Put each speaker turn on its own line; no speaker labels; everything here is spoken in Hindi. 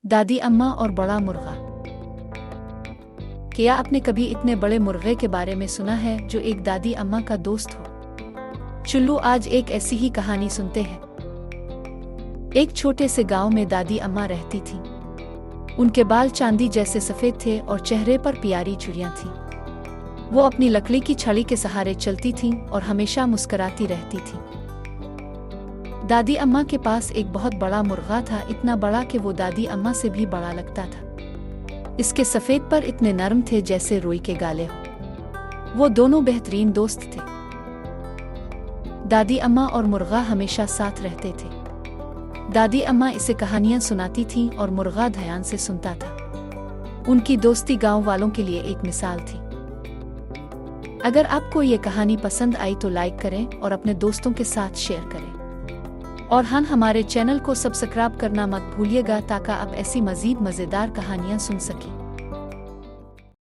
दादी अम्मा और बड़ा मुर्गा। क्या आपने कभी इतने बड़े मुर्गे के बारे में सुना है जो एक दादी अम्मा का दोस्त हो? चलो आज एक ऐसी ही कहानी सुनते हैं। एक छोटे से गांव में दादी अम्मा रहती थीं। उनके बाल चांदी जैसे सफेद थे और चेहरे पर प्यारी चुड़ियां थीं। वो अपनी लकड़ी की छड़ी के सहारे चलती थीं और हमेशा मुस्कुराती रहती थीं। दादी अम्मा के पास एक बहुत बड़ा मुर्गा था, इतना बड़ा कि वो दादी अम्मा से भी बड़ा लगता था। इसके सफेद पर इतने नरम थे जैसे रुई के गाले हो। वो दोनों बेहतरीन दोस्त थे। दादी अम्मा और मुर्गा हमेशा साथ रहते थे। दादी अम्मा इसे कहानियां सुनाती थीं और मुर्गा ध्यान से सुनता था। उनकी दोस्ती गांव वालों के लिए एक मिसाल थी। अगर आपको ये कहानी पसंद आई तो लाइक करें और अपने दोस्तों के साथ शेयर करें। और हाँ, हमारे चैनल को सब्सक्राइब करना मत भूलिएगा ताकि आप ऐसी मज़ीद मज़ेदार कहानियाँ सुन सकें।